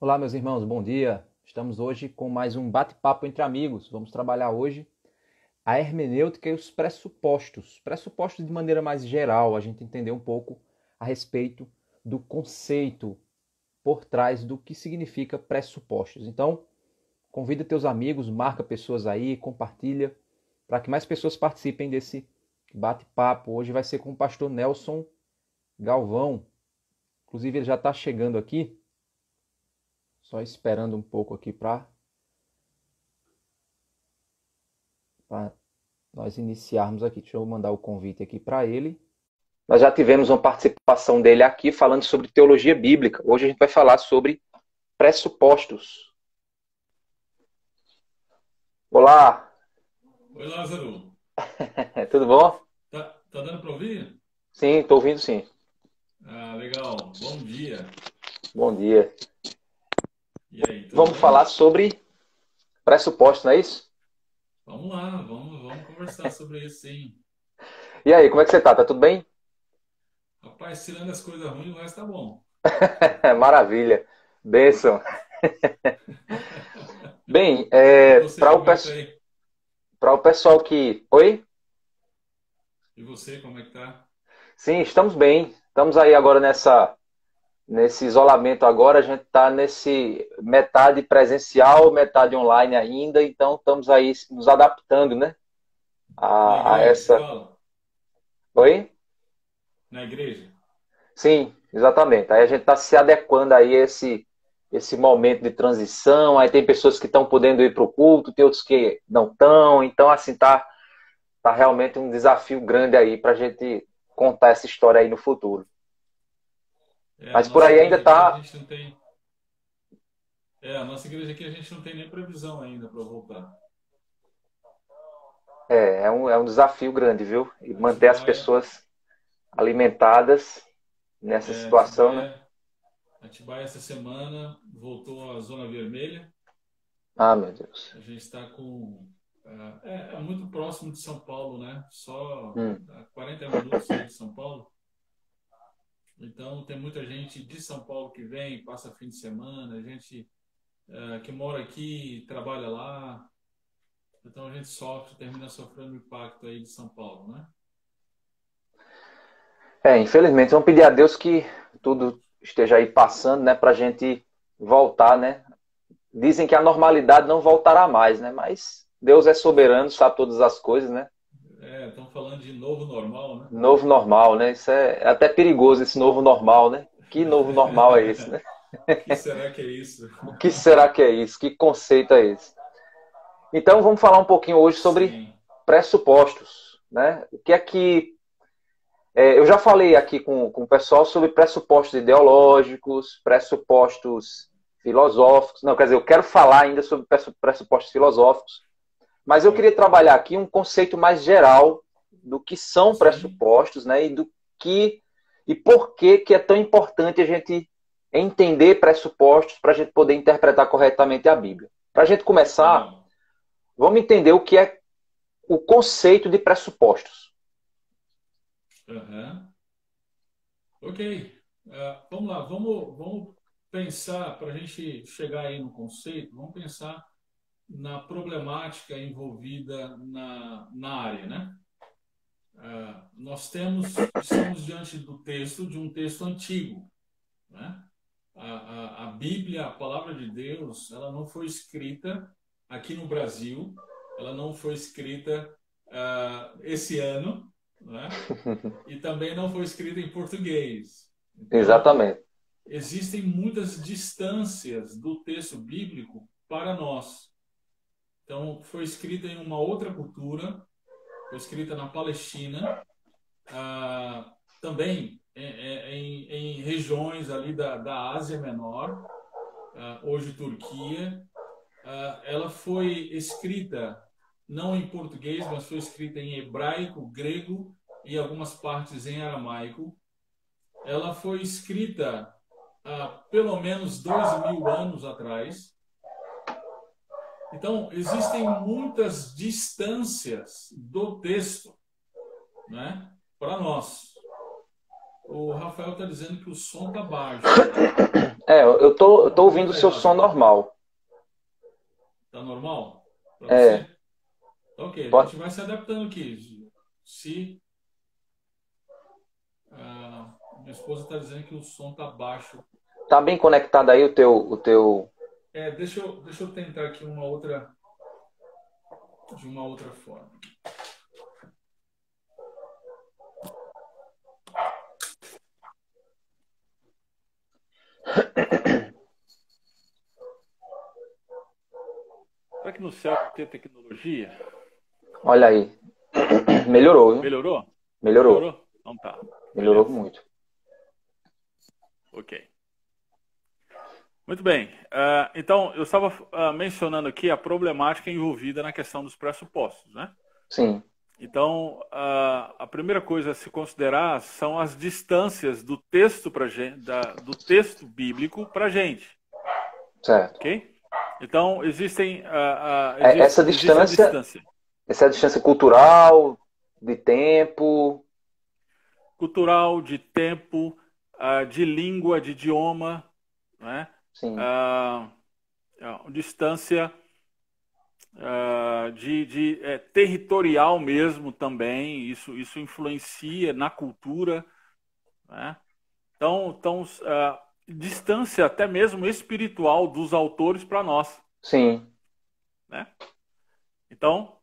Olá, meus irmãos, bom dia. Estamos hoje com mais um bate-papo entre amigos. Vamos trabalhar hoje a hermenêutica e os pressupostos. Pressupostos de maneira mais geral, a gente entender um pouco a respeito do conceito por trás do que significa pressupostos. Então, convida teus amigos, marca pessoas aí, compartilha, para que mais pessoas participem desse bate-papo. Hoje vai ser com o pastor Nelson Galvão. Inclusive, ele já está chegando aqui, só esperando um pouco aqui para nós iniciarmos aqui. Deixa eu mandar o convite aqui para ele. Nós já tivemos uma participação dele aqui falando sobre teologia bíblica. Hoje a gente vai falar sobre pressupostos. Olá, Oi, Lázaro. tudo bom? Tá dando para ouvir? Sim, estou ouvindo sim. Ah, legal. Bom dia. Bom dia. E aí, tudo Vamos falar bem? sobre pressupostos, não é isso? Vamos lá, vamos conversar sobre isso, sim. E aí, como é que você tá? Tá tudo bem? Rapaz, tirando as coisas ruins, o resto tá bom. Maravilha. Bênção. Bem, E você, como é que tá aí? para o pessoal que... Oi? E você, como é que tá? Sim, estamos bem. Estamos aí agora nesse isolamento agora, a gente está nesse metade presencial, metade online ainda, então estamos aí nos adaptando, né? Na A igreja, você essa. fala? Oi? Na igreja? Sim, exatamente. Aí a gente está se adequando aí a esse momento de transição. Aí tem pessoas que estão podendo ir para o culto, tem outros que não estão. Então, assim, tá realmente um desafio grande aí para a gente contar essa história aí no futuro. É, a Mas por nossa aí ainda igreja aqui a tá. gente não tem. A nossa igreja aqui a gente não tem nem previsão ainda para voltar. É um desafio grande, viu? E manter as Atibaia, pessoas alimentadas nessa é, situação, né? Atibaia, Atibaia essa semana voltou à zona vermelha. Ah, meu Deus. A gente está com. É muito próximo de São Paulo, né? Só Hum. a 40 minutos aí de São Paulo. Então, tem muita gente de São Paulo que vem, passa fim de semana, gente que mora aqui, trabalha lá. Então, a gente sofre, termina sofrendo o impacto aí de São Paulo, né? Infelizmente, vamos pedir a Deus que tudo esteja aí passando, né? Pra gente voltar, né? Dizem que a normalidade não voltará mais, né? Mas Deus é soberano, sabe todas as coisas, né? Estão falando de novo normal, né? Novo normal, né? Isso é até perigoso, esse novo normal, né? Que novo normal é esse, né? Que será que é isso? O que será que é isso? Que conceito é esse? Então, vamos falar um pouquinho hoje sobre Sim, pressupostos, né? O que é que eu já falei aqui com o pessoal sobre pressupostos ideológicos, pressupostos filosóficos. Não, quer dizer, eu quero falar ainda sobre pressupostos filosóficos, mas eu queria certo. trabalhar aqui um conceito mais geral do que são Sim, pressupostos, né? E do que e por que é tão importante a gente entender pressupostos para a gente poder interpretar corretamente a Bíblia. Para a gente começar, legal. vamos entender o que é o conceito de pressupostos. Aham. Ok. Vamos lá, vamos pensar, para a gente chegar aí no conceito, vamos pensar na problemática envolvida na área, né? Estamos diante do texto, de um texto antigo, né? A Bíblia, a palavra de Deus, ela não foi escrita aqui no Brasil, ela não foi escrita esse ano, né? E também não foi escrita em português. Então, Exatamente. existem muitas distâncias do texto bíblico para nós. Então, foi escrita em uma outra cultura, foi escrita na Palestina, também em regiões ali da Ásia Menor, hoje Turquia. Ela foi escrita não em português, mas foi escrita em hebraico, grego e algumas partes em aramaico. Ela foi escrita há pelo menos 2.000 anos atrás. Então, existem muitas distâncias do texto, né, para nós. O Rafael está dizendo que o som está baixo. Eu tô ouvindo o seu som normal. Está normal para É, você? Ok, a pode, gente vai se adaptando aqui. Se minha esposa está dizendo que o som está baixo. tá bem conectado aí o teu. Deixa eu tentar aqui de uma outra forma. Será que no céu vai ter tecnologia? Olha aí. Melhorou, viu? Melhorou? Melhorou. Melhorou? Então tá. Melhorou Beleza. muito. Ok. Muito bem. Então, eu estava mencionando aqui a problemática envolvida na questão dos pressupostos, né? Sim, Então, a primeira coisa a se considerar são as distâncias do texto do texto bíblico para a gente, certo. ok? Então, Essa existe a distância, distância essa é a distância cultural, de tempo. cultural, de tempo, de língua, de idioma, né? Sim, Ah, distância territorial mesmo também, isso influencia na cultura, né? Então, distância até mesmo espiritual dos autores para nós, sim, né? Então,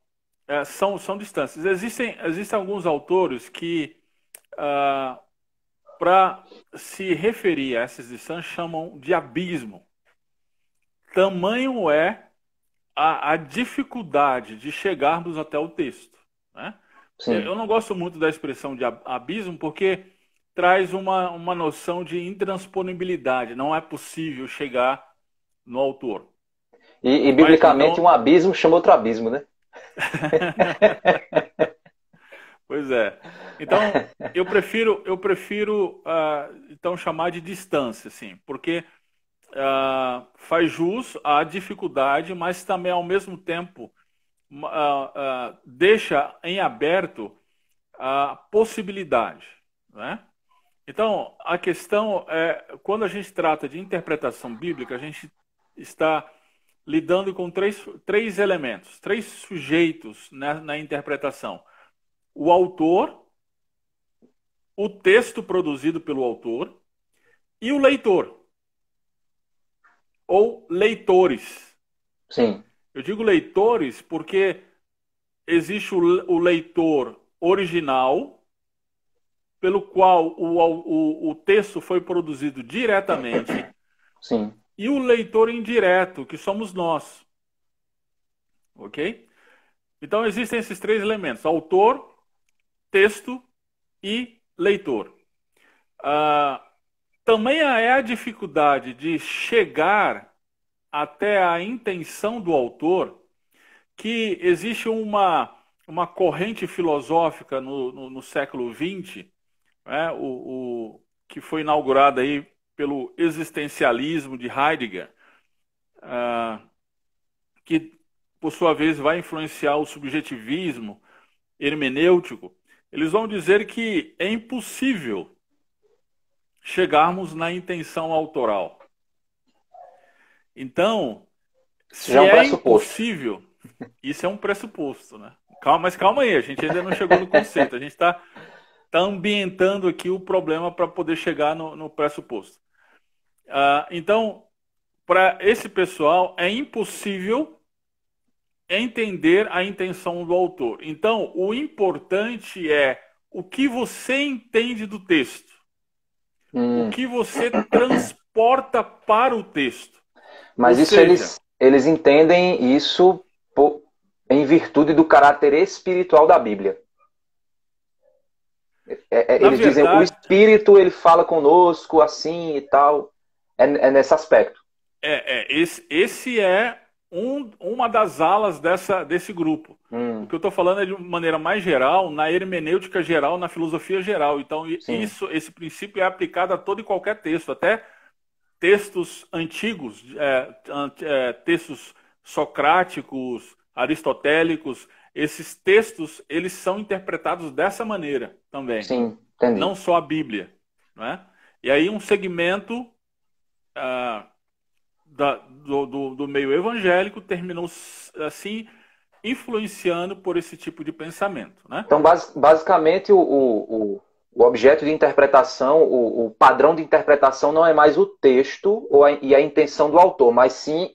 são distâncias. Existem alguns autores que, para se referir a essas distâncias, chamam de abismo. Tamanho é a dificuldade de chegarmos até o texto, né? sim. Eu não gosto muito da expressão de abismo porque traz uma noção de intranspoниbilidade. Não é possível chegar no autor. E Mas, biblicamente então, um abismo chama outro abismo, né? pois é. Então, eu prefiro então chamar de distância, assim, porque faz jus à dificuldade, mas também ao mesmo tempo deixa em aberto a possibilidade, né? Então, a questão é, quando a gente trata de interpretação bíblica, a gente está lidando com três elementos, três sujeitos, né, na interpretação. O autor, o texto produzido pelo autor e o leitor, ou leitores. Sim, Eu digo leitores porque existe o leitor original, pelo qual o texto foi produzido diretamente, sim, e o leitor indireto, que somos nós. Ok? Então existem esses três elementos: autor, texto e leitor. Ah, Tamanha é a dificuldade de chegar até a intenção do autor que existe uma corrente filosófica no século XX, né, que foi inaugurada aí pelo existencialismo de Heidegger, que por sua vez vai influenciar o subjetivismo hermenêutico. Eles vão dizer que é impossível chegarmos na intenção autoral. Então, isso já é se um é pressuposto. impossível, isso é um pressuposto, né? Mas calma aí, a gente ainda não chegou no conceito. A gente está ambientando aqui o problema para poder chegar no pressuposto. Então, para esse pessoal, é impossível entender a intenção do autor. Então, o importante é o que você entende do texto, o Hum, que você transporta para o texto. Ou mas isso seja, eles entendem isso em virtude do caráter espiritual da Bíblia. na Eles dizem, o verdade, Espírito ele fala conosco assim e tal. É nesse aspecto. esse é uma das alas desse grupo. O Hum, que eu estou falando é de maneira mais geral, na hermenêutica geral, na filosofia geral. Então, sim, esse princípio é aplicado a todo e qualquer texto, até textos antigos, textos socráticos, aristotélicos. Esses textos, eles são interpretados dessa maneira também, sim, não entendi. só a Bíblia. né? E aí um segmento do meio evangélico terminou assim influenciando por esse tipo de pensamento, né? Então, basicamente, o objeto de interpretação, o padrão de interpretação não é mais o texto e a intenção do autor, mas sim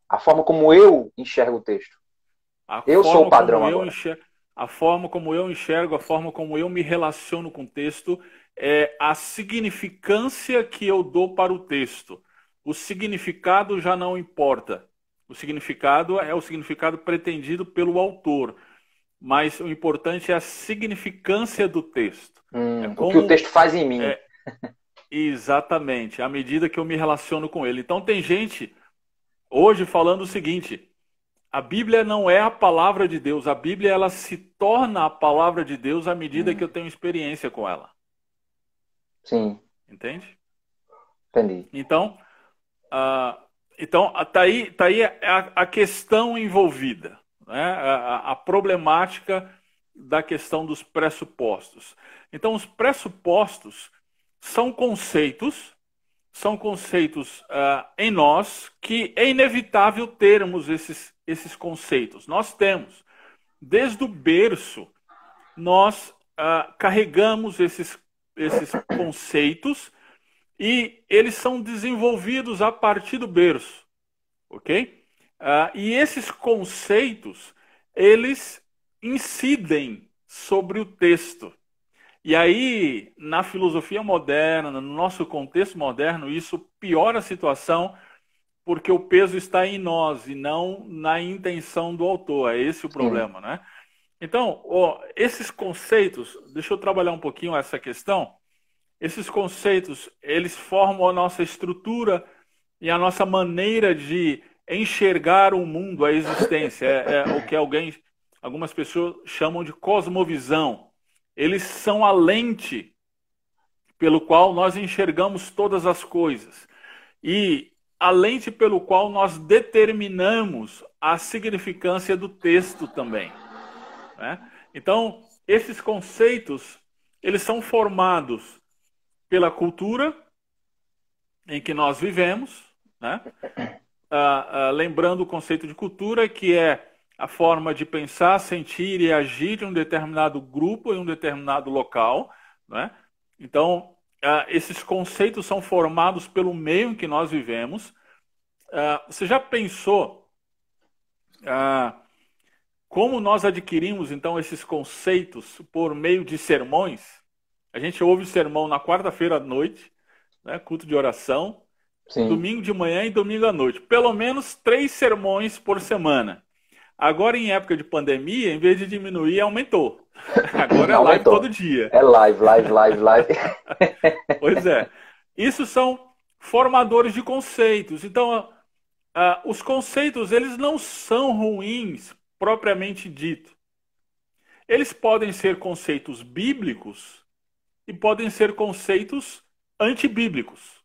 a forma como eu enxergo o texto. Eu sou o padrão agora. A forma como eu enxergo, a forma como eu me relaciono com o texto é a significância que eu dou para o texto. O significado já não importa. O significado é o significado pretendido pelo autor. Mas o importante é a significância do texto. O que o texto faz em mim. Exatamente, à medida que eu me relaciono com ele. Então tem gente hoje falando o seguinte: a Bíblia não é a palavra de Deus. A Bíblia ela se torna a palavra de Deus à medida que eu tenho experiência com ela. Sim. Entende? Entendi. Então tá aí a questão envolvida, né? A problemática da questão dos pressupostos. Então, os pressupostos são conceitos em nós que é inevitável termos esses conceitos. Nós temos. Desde o berço, nós carregamos esses conceitos e eles são desenvolvidos a partir do berço. Ok? E esses conceitos, eles incidem sobre o texto. E aí, na filosofia moderna, no nosso contexto moderno, isso piora a situação, porque o peso está em nós e não na intenção do autor. É esse o problema, né? Então, esses conceitos, deixa eu trabalhar um pouquinho essa questão. Esses conceitos, eles formam a nossa estrutura e a nossa maneira de enxergar o mundo, a existência. É o que algumas pessoas chamam de cosmovisão. Eles são a lente pelo qual nós enxergamos todas as coisas. E a lente pelo qual nós determinamos a significância do texto também, né? Então, esses conceitos, eles são formados pela cultura em que nós vivemos, né? Lembrando o conceito de cultura, que é a forma de pensar, sentir e agir de um determinado grupo em um determinado local, né? Então, esses conceitos são formados pelo meio em que nós vivemos. Você já pensou como nós adquirimos, então, esses conceitos por meio de sermões? A gente ouve sermão na quarta-feira à noite, né? Culto de oração, Sim. Domingo de manhã e domingo à noite. Pelo menos 3 sermões por semana. Agora, em época de pandemia, em vez de diminuir, aumentou. Agora é live todo dia. É live. Pois é. Isso são formadores de conceitos. Então, os conceitos, eles não são ruins, propriamente dito. Eles podem ser conceitos bíblicos e podem ser conceitos antibíblicos.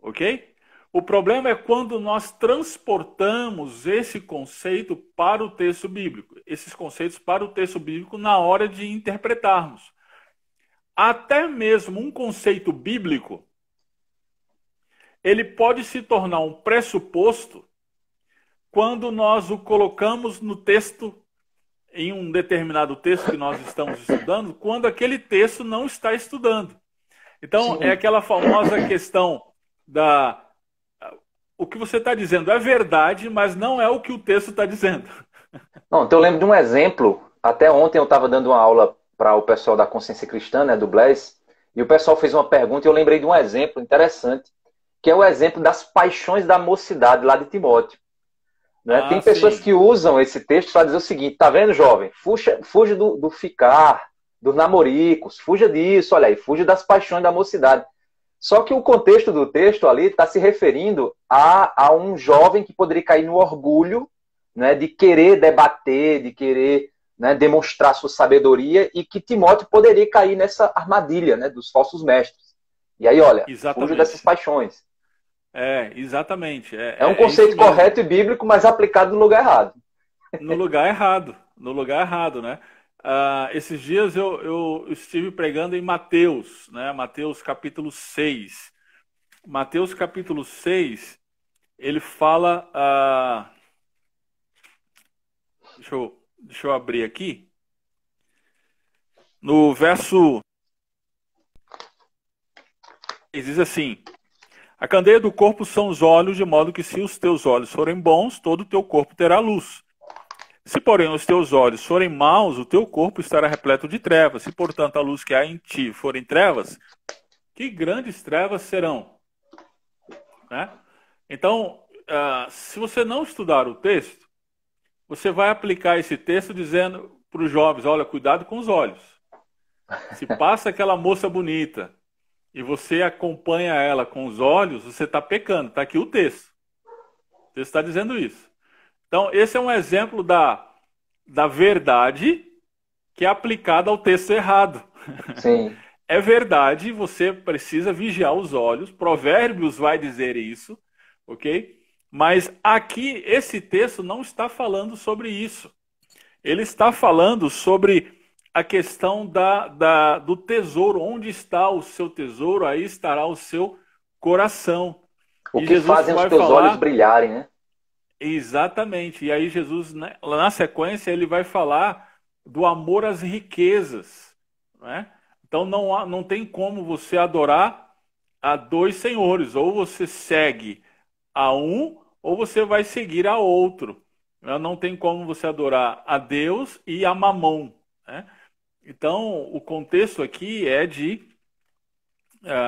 Ok? O problema é quando nós transportamos esse conceito para o texto bíblico, esses conceitos para o texto bíblico na hora de interpretarmos. Até mesmo um conceito bíblico, ele pode se tornar um pressuposto quando nós o colocamos no texto, em um determinado texto que nós estamos estudando, quando aquele texto não está estudando. Então, é aquela famosa questão o que você está dizendo é verdade, mas não é o que o texto está dizendo. Não, então eu lembro de um exemplo. Até ontem eu estava dando uma aula para o pessoal da Consciência Cristã, né, do Blaise, e o pessoal fez uma pergunta e eu lembrei de um exemplo interessante, que é o exemplo das paixões da mocidade lá de Timóteo. Né? Tem pessoas que usam esse texto para dizer o seguinte: tá vendo, jovem? Fuja do ficar, dos namoricos, fuja disso, olha aí, fuja das paixões da mocidade. Só que o contexto do texto ali está se referindo a um jovem que poderia cair no orgulho, né, de querer debater, de querer, né, demonstrar sua sabedoria, e que Timóteo poderia cair nessa armadilha, né, dos falsos mestres. E aí, olha, fuja dessas paixões. Exatamente. É um conceito correto e bíblico, mas aplicado no lugar errado. No lugar errado, né? esses dias eu estive pregando em Mateus, né? Mateus capítulo 6. Mateus capítulo 6, ele fala... deixa eu abrir aqui. No verso... Ele diz assim: a candeia do corpo são os olhos, de modo que se os teus olhos forem bons, todo o teu corpo terá luz. Se, porém, os teus olhos forem maus, o teu corpo estará repleto de trevas. Se, portanto, a luz que há em ti forem trevas, que grandes trevas serão? Né? Então, se você não estudar o texto, você vai aplicar esse texto dizendo para os jovens: olha, cuidado com os olhos. Se passa aquela moça bonita e você acompanha ela com os olhos, você está pecando. Está aqui o texto. O texto está dizendo isso. Então, esse é um exemplo da verdade que é aplicada ao texto errado. Sim. É verdade, você precisa vigiar os olhos. Provérbios vai dizer isso, ok? Mas aqui, esse texto não está falando sobre isso. Ele está falando sobre a questão do tesouro. Onde está o seu tesouro, aí estará o seu coração. O que Jesus fazem os teus olhos brilharem, né? Exatamente. E aí Jesus, na sequência, ele vai falar do amor às riquezas, né? Então não tem como você adorar a dois senhores. Ou você segue a um, ou você vai seguir a outro. Não tem como você adorar a Deus e a Mamon, né? Então, o contexto aqui é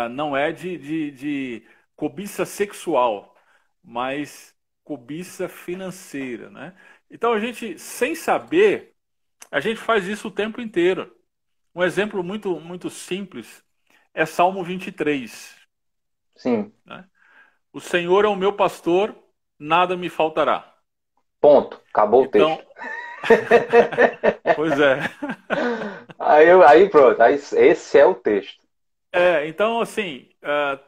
não é de cobiça sexual, mas cobiça financeira, né? Então, a gente, sem saber, a gente faz isso o tempo inteiro. Um exemplo muito, muito simples é Salmo 23. Sim. Né? O Senhor é o meu pastor, nada me faltará. Ponto. Acabou o texto. Pois é. Aí pronto, esse é o texto. Então, assim, a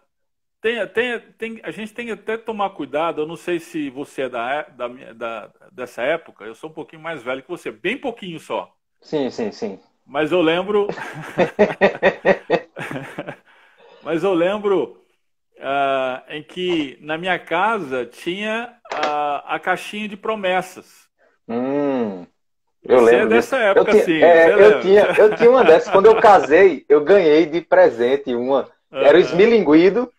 gente tem que até tomar cuidado. Eu não sei se você é dessa época. Eu sou um pouquinho mais velho que você, bem pouquinho só. Sim. Mas eu lembro. Em que na minha casa tinha a caixinha de promessas. Eu Você lembro é dessa época, sim. Eu tinha uma dessas. Quando eu casei, eu ganhei de presente uma. Era o esmilinguido,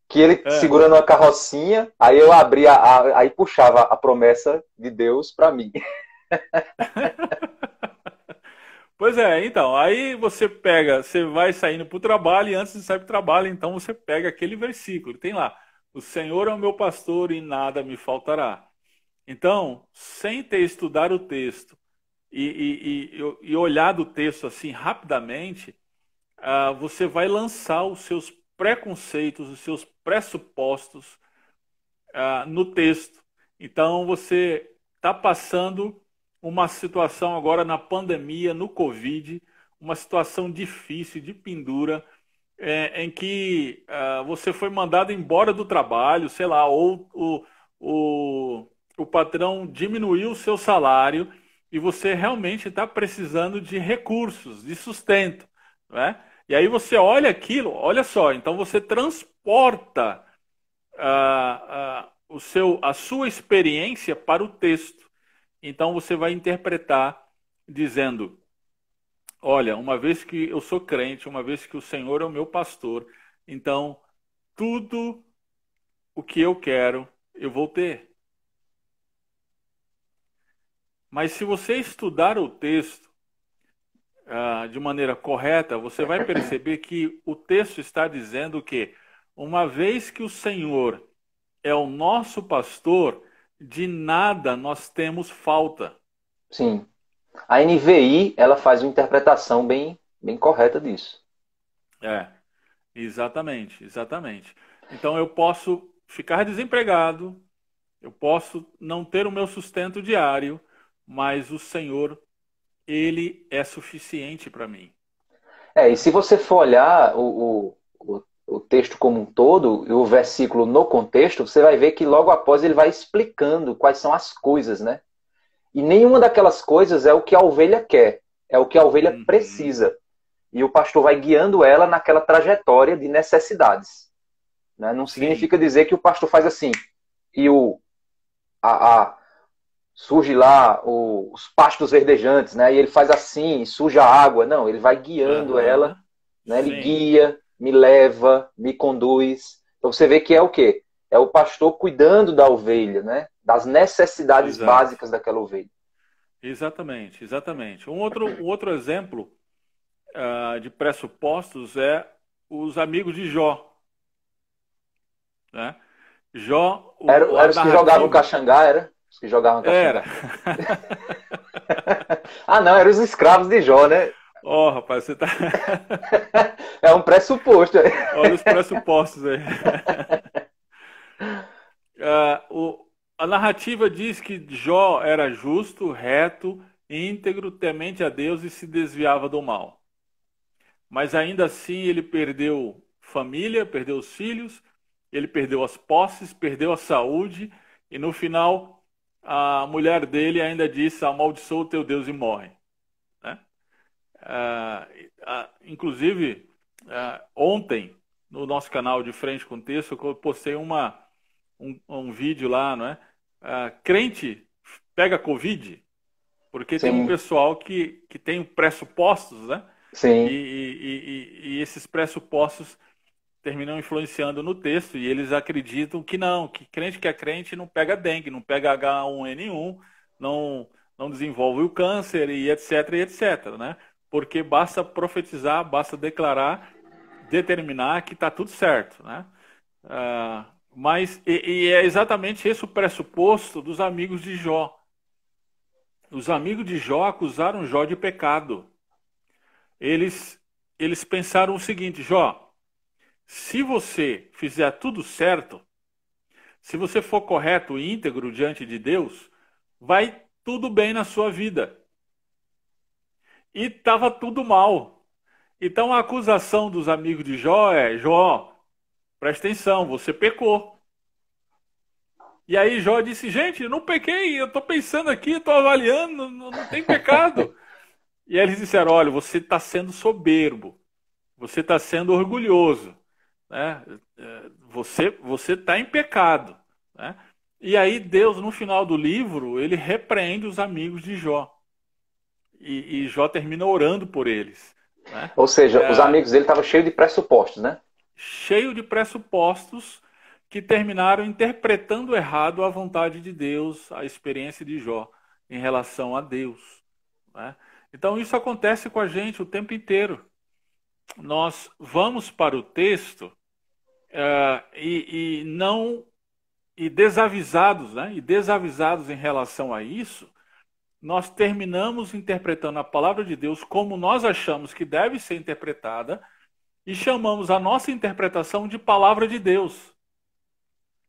que ele segurando uma carrocinha, aí eu abria, aí puxava a promessa de Deus para mim. Pois é, então, aí você vai saindo para o trabalho, e antes de sair para o trabalho, então você pega aquele versículo, tem lá: o Senhor é o meu pastor e nada me faltará. Então, sem ter estudado o texto e olhar do texto assim rapidamente, você vai lançar os seus preconceitos, os seus pressupostos no texto. Então, você está passando uma situação agora na pandemia, no Covid, uma situação difícil, de pendura, em que você foi mandado embora do trabalho, sei lá, ou o patrão diminuiu o seu salário e você realmente está precisando de recursos, de sustento, né? E aí você olha aquilo, olha só, então você transporta a sua experiência para o texto. Então você vai interpretar dizendo: olha, uma vez que eu sou crente, uma vez que o Senhor é o meu pastor, então tudo o que eu quero, eu vou ter. Mas se você estudar o texto de maneira correta, você vai perceber que o texto está dizendo que, uma vez que o Senhor é o nosso pastor, de nada nós temos falta. Sim. A NVI, ela faz uma interpretação bem correta disso. Exatamente. Então eu posso ficar desempregado, eu posso não ter o meu sustento diário, mas o Senhor, Ele é suficiente para mim. E se você for olhar o texto como um todo, e o versículo no contexto, você vai ver que logo após ele vai explicando quais são as coisas, né? E nenhuma daquelas coisas é o que a ovelha quer. é o que a ovelha precisa. E o pastor vai guiando ela naquela trajetória de necessidades. Né? Não significa dizer que o pastor faz assim, e surge lá os pastos verdejantes, né? E ele faz assim, suja a água. Não, ele vai guiando ela, né? Ele guia, me leva, me conduz. Então você vê que é o quê? É o pastor cuidando da ovelha, né? Das necessidades básicas daquela ovelha. Exatamente, exatamente. Um outro exemplo de pressupostos é os amigos de Jó. Né? Jó, era os que jogavam caxangá, era? Os que jogavam caxangá. Era. Ah, não, eram os escravos de Jó, né? Rapaz, você tá... É um pressuposto. Olha os pressupostos aí. A narrativa diz que Jó era justo, reto, íntegro, temente a Deus e se desviava do mal. Mas ainda assim ele perdeu família, perdeu os filhos, ele perdeu as posses, perdeu a saúde e no final a mulher dele ainda disse: amaldiçoa o teu Deus e morre. Né? Inclusive, ontem no nosso canal de Frente com Texto eu postei um vídeo lá, não é? Crente pega Covid, porque Sim. tem um pessoal que tem pressupostos, né? Sim. E esses pressupostos terminam influenciando no texto, e eles acreditam que não, que é crente não pega dengue, não pega H1N1, não desenvolve o câncer, e etc, né? Porque basta profetizar, basta declarar, determinar que está tudo certo, né? Mas é exatamente esse o pressuposto dos amigos de Jó. Os amigos de Jó acusaram Jó de pecado. Eles pensaram o seguinte: Jó, se você fizer tudo certo, se você for correto e íntegro diante de Deus, vai tudo bem na sua vida. E estava tudo mal. Então a acusação dos amigos de Jó é: Jó, presta atenção, você pecou. E aí Jó disse: gente, eu não pequei, eu estou pensando aqui, estou avaliando, não tem pecado. E aí eles disseram: olha, você está sendo soberbo, você está sendo orgulhoso, né? Você está em pecado. Né? E aí Deus, no final do livro, ele repreende os amigos de Jó. E Jó termina orando por eles. Né? Ou seja, os amigos dele estavam cheios de pressupostos, né? Cheio de pressupostos que terminaram interpretando errado a vontade de Deus, a experiência de Jó em relação a Deus. Né? Então isso acontece com a gente o tempo inteiro. Nós vamos para o texto e desavisados, né? E desavisados em relação a isso, nós terminamos interpretando a palavra de Deus como nós achamos que deve ser interpretada e chamamos a nossa interpretação de palavra de Deus.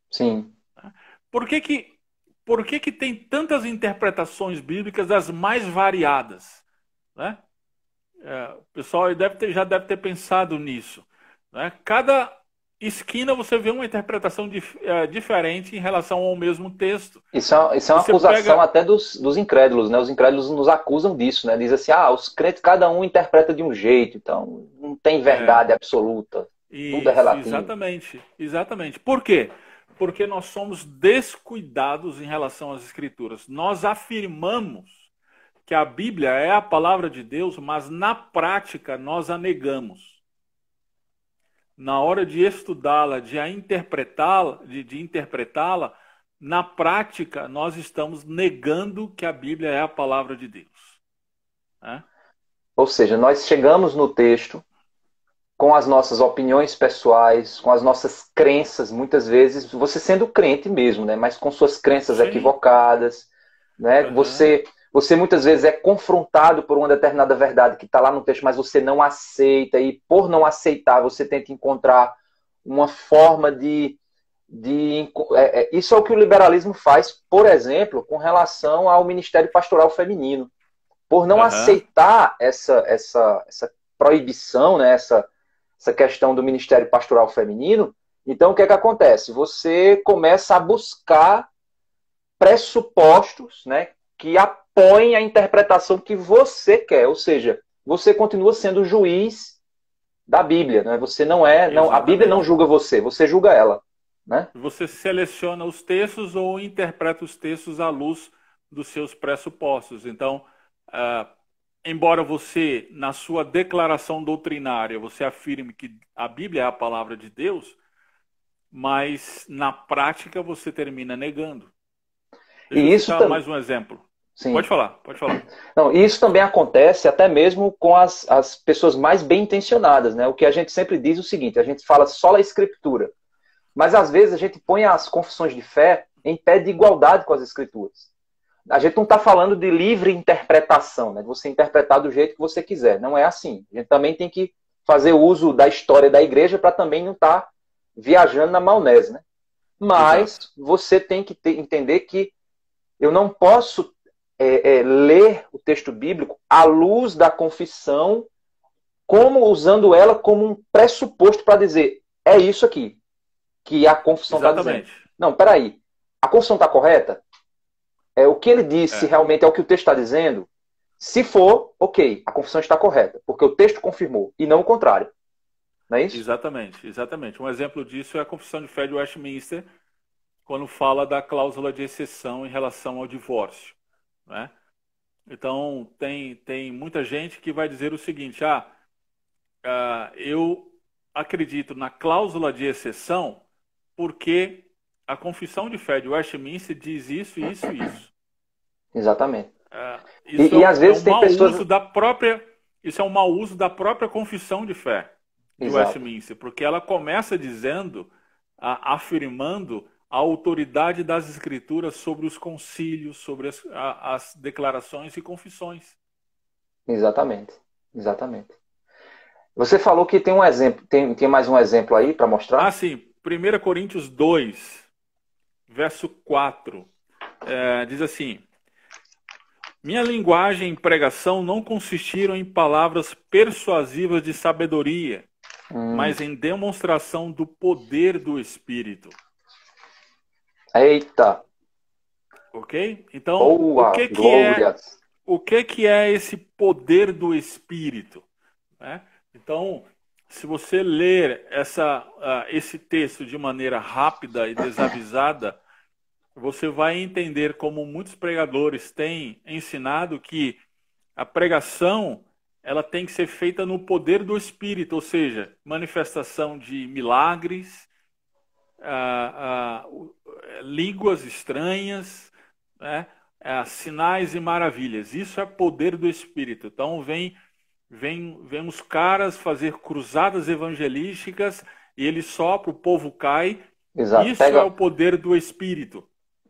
Sim. Por que tem tantas interpretações bíblicas das mais variadas? Né? O pessoal já deve ter pensado nisso. Né? Cada esquina você vê uma interpretação diferente em relação ao mesmo texto. Isso é uma acusação até dos incrédulos, né? Os incrédulos nos acusam disso, né? Diz assim: os crentes, cada um interpreta de um jeito, então não tem verdade absoluta. Tudo é relativo. Exatamente. Por quê? Porque nós somos descuidados em relação às Escrituras. Nós afirmamos que a Bíblia é a palavra de Deus, mas na prática nós a negamos. Na hora de estudá-la, de interpretá-la, na prática nós estamos negando que a Bíblia é a palavra de Deus. Né? Ou seja, nós chegamos no texto com as nossas opiniões pessoais, com as nossas crenças, muitas vezes, você sendo crente mesmo, né? Mas com suas crenças equivocadas. Né? Uhum. Você muitas vezes é confrontado por uma determinada verdade que está lá no texto, mas você não aceita, e por não aceitar, você tenta encontrar uma forma isso é o que o liberalismo faz, por exemplo, com relação ao ministério pastoral feminino. Por não aceitar essa proibição, né? essa questão do ministério pastoral feminino, então o que é que acontece? Você começa a buscar pressupostos, né? Que impõe a interpretação que você quer, ou seja, você continua sendo o juiz da Bíblia, né? Você não é, não, a Bíblia não julga você, você julga ela, né? Você seleciona os textos ou interpreta os textos à luz dos seus pressupostos. Então, embora você, na sua declaração doutrinária, você afirme que a Bíblia é a palavra de Deus, mas na prática você termina negando. Deixa eu citar mais um exemplo. Sim. Pode falar, pode falar. Não, isso também acontece até mesmo com as pessoas mais bem intencionadas, né? O que a gente sempre diz é o seguinte, a gente fala só a Escritura, mas às vezes a gente põe as confissões de fé em pé de igualdade com as Escrituras. A gente não está falando de livre interpretação, né? De você interpretar do jeito que você quiser. Não é assim. A gente também tem que fazer uso da história da igreja para também não estar viajando na maionese, né? Mas você tem que entender que eu não posso ler o texto bíblico à luz da confissão, como usando ela como um pressuposto para dizer, é isso aqui que a confissão está dizendo. Não, peraí. A confissão está correta? O que ele disse realmente é o que o texto está dizendo? Se for, ok, a confissão está correta, porque o texto confirmou, e não o contrário. Não é isso? Exatamente, exatamente. Um exemplo disso é a Confissão de Fé de Westminster, quando fala da cláusula de exceção em relação ao divórcio, né? Então, tem muita gente que vai dizer o seguinte, eu acredito na cláusula de exceção porque a Confissão de Fé de Westminster diz isso, isso e isso. Exatamente. Isso e às vezes tem pessoas... Isso é um mau uso da própria Confissão de Fé de Exato. Westminster, porque ela começa dizendo, afirmando a autoridade das Escrituras sobre os concílios, sobre as declarações e confissões. Exatamente, exatamente. Você falou que tem um exemplo, tem mais um exemplo aí para mostrar? Sim. 1 Coríntios 2, verso 4, diz assim: minha linguagem e pregação não consistiram em palavras persuasivas de sabedoria, mas em demonstração do poder do Espírito. Eita! Ok? Então, Boa, o que é esse poder do Espírito? Né? Então, se você ler esse texto de maneira rápida e desavisada, você vai entender como muitos pregadores têm ensinado que a pregação ela tem que ser feita no poder do Espírito, ou seja, manifestação de milagres, línguas estranhas, né? Sinais e maravilhas. Isso é poder do Espírito. Então vemos caras fazer cruzadas evangelísticas e ele sopra, o povo cai. Exato. Isso é o poder do Espírito.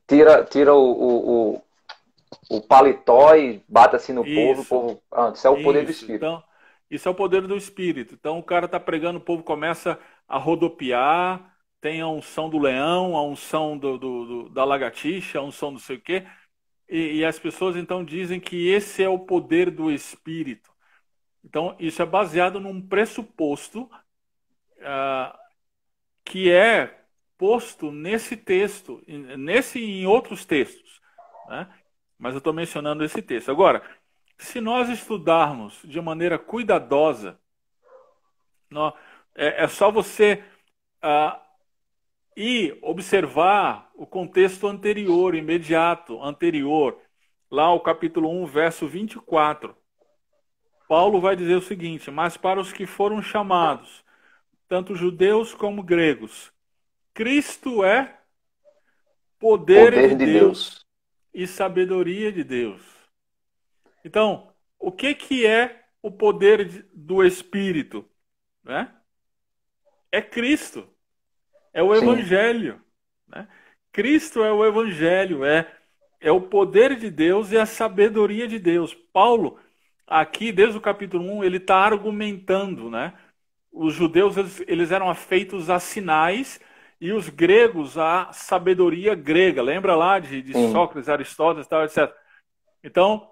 Tira o paletó e bate assim no povo, o povo... isso é o poder do Espírito. Então, isso é o poder do Espírito. Então o cara está pregando, o povo começa a rodopiar, tem a unção do leão, a unção da lagartixa, a unção do sei o quê. E as pessoas então dizem que esse é o poder do Espírito. Então isso é baseado num pressuposto que é posto nesse texto, nesse e em outros textos, né? Mas eu estou mencionando esse texto. Agora, se nós estudarmos de maneira cuidadosa, é só você ir observar o contexto anterior, imediato, anterior, lá o capítulo 1, verso 24. Paulo vai dizer o seguinte: mas para os que foram chamados, tanto judeus como gregos, Cristo é poder de Deus e sabedoria de Deus. Então, o que é o poder do Espírito? Né? É Cristo. É o Evangelho. Né? Cristo é o Evangelho. É o poder de Deus e a sabedoria de Deus. Paulo, aqui, desde o capítulo 1, ele está argumentando, né? Os judeus eles eram afeitos a sinais e os gregos a sabedoria grega. Lembra lá de Sócrates, Aristóteles, tal, etc. Então,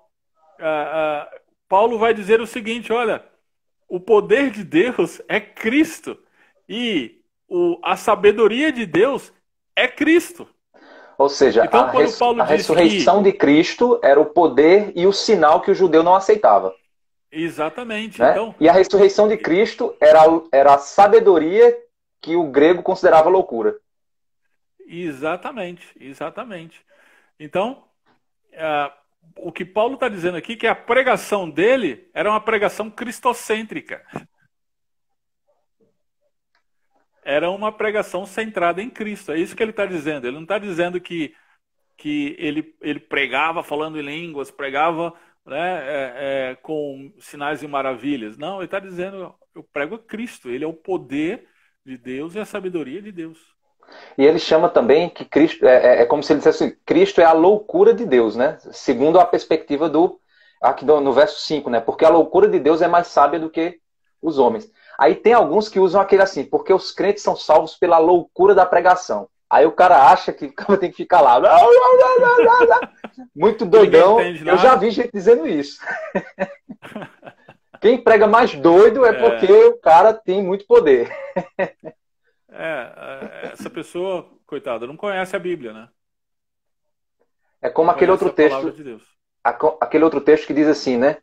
Paulo vai dizer o seguinte: olha, o poder de Deus é Cristo e a sabedoria de Deus é Cristo. Ou seja, Então, quando Paulo a diz ressurreição de Cristo era o poder e o sinal que o judeu não aceitava. Exatamente. Né? Então, e a ressurreição de Cristo era a sabedoria que o grego considerava loucura. exatamente, exatamente. Então, o que Paulo está dizendo aqui é que a pregação dele era uma pregação cristocêntrica. Era uma pregação centrada em Cristo. É isso que ele está dizendo. Ele não está dizendo que ele pregava falando em línguas, pregava, né, com sinais e maravilhas. Não, ele está dizendo, eu prego a Cristo. Ele é o poder de Deus e a sabedoria de Deus. E ele chama também que Cristo, é como se ele dissesse assim, Cristo é a loucura de Deus, né? Segundo a perspectiva aqui no verso 5, né? Porque a loucura de Deus é mais sábia do que os homens. Aí tem alguns que usam aquele assim, porque os crentes são salvos pela loucura da pregação. Aí o cara acha que tem que ficar lá. Muito doidão. Eu já vi gente dizendo isso. Quem prega mais doido é porque o cara tem muito poder. Essa pessoa, coitada, não conhece a Bíblia, né? É como aquele outro texto. De Deus. Aquele outro texto que diz assim, né?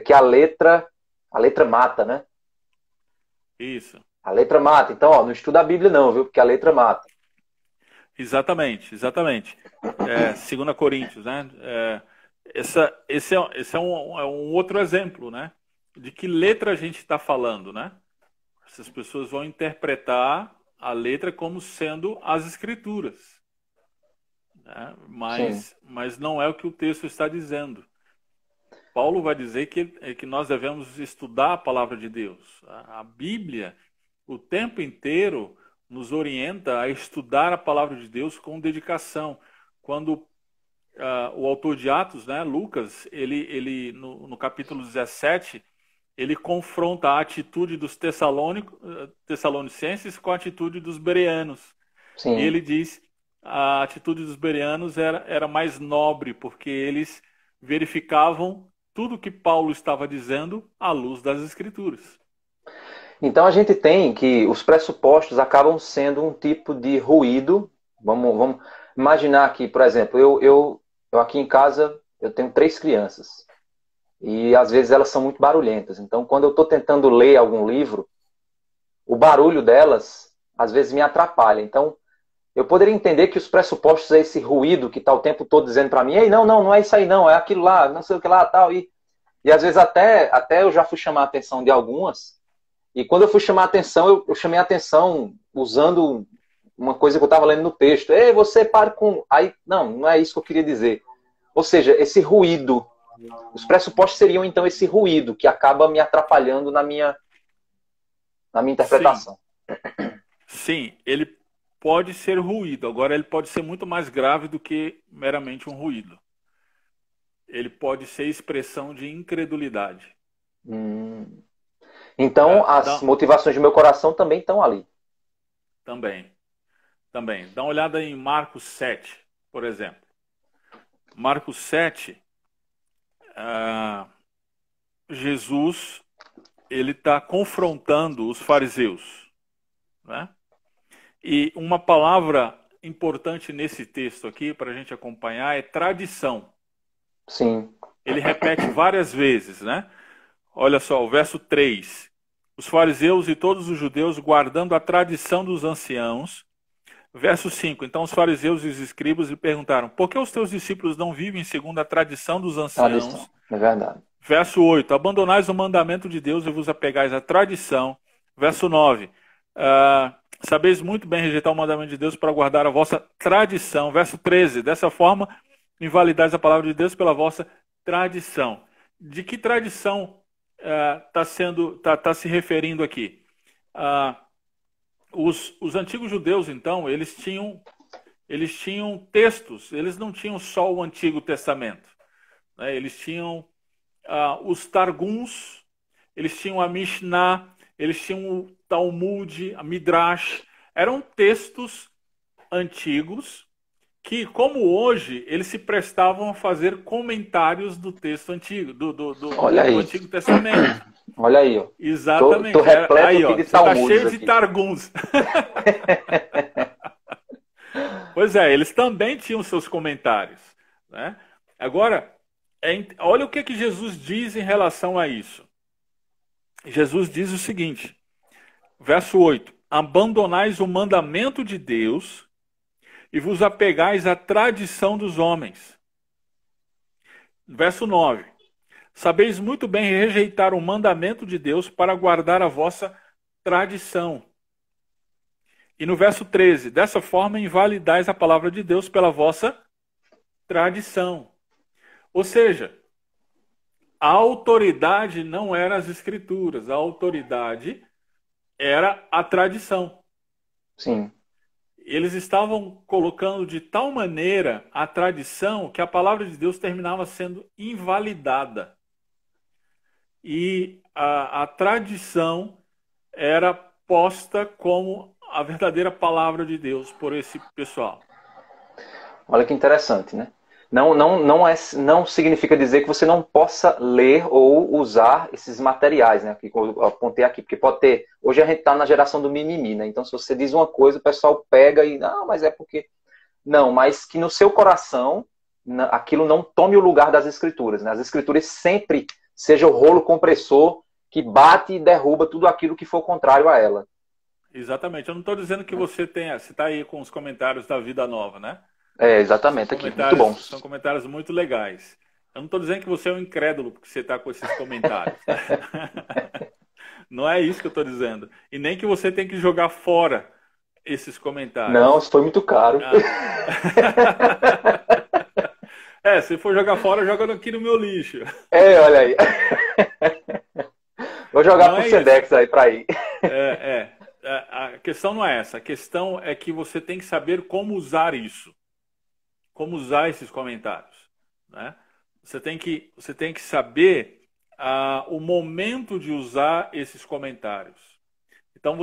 Que a letra mata, né? Isso. A letra mata. Então, ó, não estuda a Bíblia não, viu? Porque a letra mata. Exatamente, exatamente. 2 Coríntios, né? Esse é um outro exemplo, né? De que letra a gente está falando, né? Essas pessoas vão interpretar a letra como sendo as Escrituras, né? Mas não é o que o texto está dizendo. Paulo vai dizer que nós devemos estudar a palavra de Deus. A Bíblia, o tempo inteiro, nos orienta a estudar a palavra de Deus com dedicação. Quando o autor de Atos, né, Lucas, ele no capítulo 17, ele confronta a atitude dos tessalonicenses com a atitude dos bereanos. Sim. E ele diz que a atitude dos bereanos era mais nobre, porque eles verificavam tudo que Paulo estava dizendo à luz das Escrituras. Então a gente tem que os pressupostos acabam sendo um tipo de ruído. Vamos imaginar aqui, por exemplo, eu aqui em casa eu tenho 3 crianças. E às vezes elas são muito barulhentas. Então quando eu estou tentando ler algum livro, o barulho delas às vezes me atrapalha. Então eu poderia entender que os pressupostos é esse ruído que está o tempo todo dizendo para mim, ei, não é isso aí não, é aquilo lá, não sei o que lá, tal. E às vezes até eu já fui chamar a atenção de algumas, e quando eu fui chamar a atenção, eu chamei a atenção usando uma coisa que eu estava lendo no texto. Ei, você para com... Aí, não é isso que eu queria dizer. Ou seja, esse ruído, os pressupostos seriam então esse ruído que acaba me atrapalhando na minha interpretação. Sim, ele pode ser ruído. Agora, ele pode ser muito mais grave do que meramente um ruído. Ele pode ser expressão de incredulidade. Então, as motivações do meu coração também estão ali. Também. Dá uma olhada em Marcos 7, por exemplo. Marcos 7, Jesus ele está confrontando os fariseus, né? E uma palavra importante nesse texto aqui, para a gente acompanhar, é tradição. Sim. Ele repete várias vezes, né? Olha só, o verso 3. Os fariseus e todos os judeus guardando a tradição dos anciãos. Verso 5. Então os fariseus e os escribas lhe perguntaram, por que os teus discípulos não vivem segundo a tradição dos anciãos? É verdade. Verso 8. Abandonais o mandamento de Deus e vos apegais à tradição. Verso 9. Sabeis muito bem rejeitar o mandamento de Deus para guardar a vossa tradição. Verso 13. Dessa forma, invalidais a palavra de Deus pela vossa tradição. De que tradição está se referindo aqui? Os antigos judeus, então, eles tinham textos, eles não tinham só o Antigo Testamento, né? Eles tinham os Targums, eles tinham a Mishnah, eles tinham o Talmud, a Midrash. Eram textos antigos que, como hoje, eles se prestavam a fazer comentários do texto antigo, do Antigo Testamento. Olha aí, ó. Exatamente. Tô repleto aí, ó, de você tá cheio aqui. de Targums. Pois é, eles também tinham seus comentários, né? Agora, olha o que Jesus diz em relação a isso. Jesus diz o seguinte, verso 8: abandonais o mandamento de Deus e vos apegais à tradição dos homens. Verso 9: sabeis muito bem rejeitar o mandamento de Deus para guardar a vossa tradição. E no verso 13: dessa forma invalidais a palavra de Deus pela vossa tradição. Ou seja, a autoridade não era as escrituras, a autoridade era a tradição. Sim. Eles estavam colocando de tal maneira a tradição que a palavra de Deus terminava sendo invalidada. E a tradição era posta como a verdadeira palavra de Deus por esse pessoal. Olha que interessante, né? Não significa dizer que você não possa ler ou usar esses materiais, né? Que eu apontei aqui, porque pode ter. Hoje a gente está na geração do mimimi, né? Então, se você diz uma coisa, o pessoal pega e não, mas é porque. Não, mas que no seu coração aquilo não tome o lugar das escrituras, né? As escrituras sempre seja o rolo compressor que bate e derruba tudo aquilo que for contrário a ela. Exatamente. Eu não estou dizendo que você está aí com os comentários da Vida Nova, né? É, exatamente, aqui, muito bom. São comentários muito legais. Eu não estou dizendo que você é um incrédulo porque você está com esses comentários. Não é isso que eu estou dizendo. E nem que você tem que jogar fora esses comentários. Não, isso foi muito caro. Se for jogar fora, joga aqui no meu lixo. Olha aí. Vou jogar pro Sedex aí para ir. A questão não é essa. A questão é que você tem que saber como usar isso. Como usar esses comentários, né? Você tem que saber o momento de usar esses comentários. Então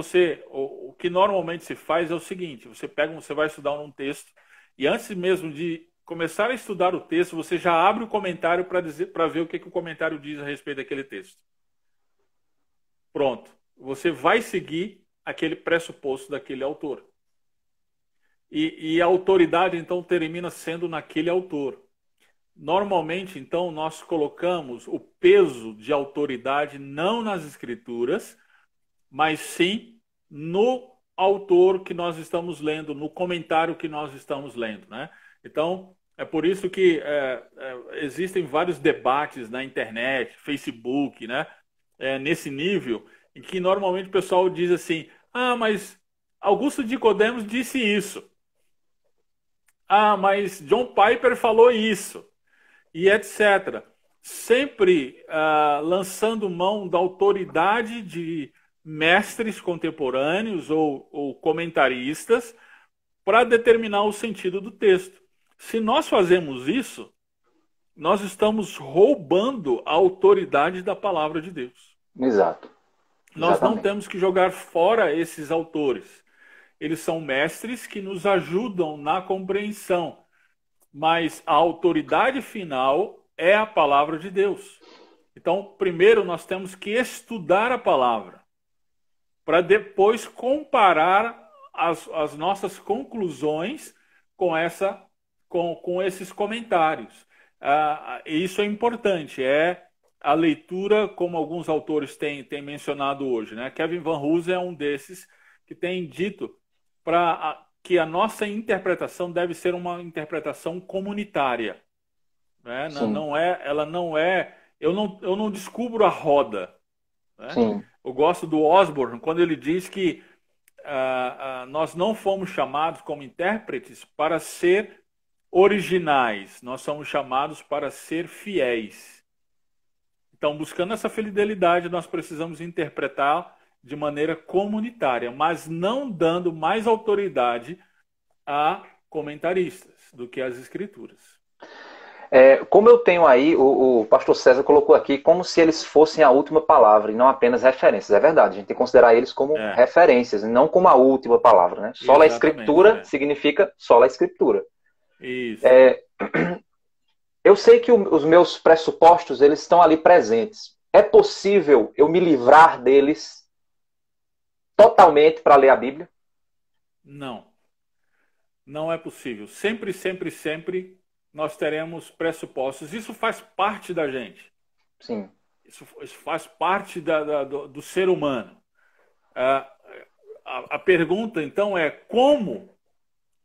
o que normalmente se faz é o seguinte: você vai estudar um texto e antes mesmo de começar a estudar o texto, você já abre o comentário para ver o que o comentário diz a respeito daquele texto. Pronto, você vai seguir aquele pressuposto daquele autor. E a autoridade, então, termina sendo naquele autor. Normalmente, então, nós colocamos o peso de autoridade não nas escrituras, mas sim no autor que nós estamos lendo, no comentário que nós estamos lendo, né? Então, é por isso que existem vários debates na internet, Facebook, né? Nesse nível, em que normalmente o pessoal diz assim: mas Augusto de Nicodemos disse isso. Mas John Piper falou isso, e etc. Sempre lançando mão da autoridade de mestres contemporâneos ou comentaristas para determinar o sentido do texto. Se nós fazemos isso, nós estamos roubando a autoridade da palavra de Deus. Exato. Nós não temos que jogar fora esses autores. Eles são mestres que nos ajudam na compreensão. Mas a autoridade final é a palavra de Deus. Então, primeiro nós temos que estudar a palavra, para depois comparar as nossas conclusões com esses comentários. Isso é importante, a leitura, como alguns autores têm mencionado hoje, né? Kevin Van Hoosen é um desses que tem dito que a nossa interpretação deve ser uma interpretação comunitária, né? Ela não é. Eu não descubro a roda, né? Sim. Eu gosto do Osborne quando ele diz que nós não fomos chamados como intérpretes para ser originais, nós somos chamados para ser fiéis. Então, buscando essa fidelidade, nós precisamos interpretar de maneira comunitária, mas não dando mais autoridade a comentaristas do que às escrituras. Como eu tenho aí, o pastor César colocou aqui, como se eles fossem a última palavra e não apenas referências. É verdade, a gente tem que considerar eles como referências, não como a última palavra, né? Sola Escritura significa sola Escritura. Isso. Eu sei que os meus pressupostos, eles estão ali presentes. É possível eu me livrar deles totalmente para ler a Bíblia? Não. Não é possível. Sempre, sempre, sempre nós teremos pressupostos. Isso faz parte da gente. Sim. Isso faz parte do ser humano. A pergunta, então, é como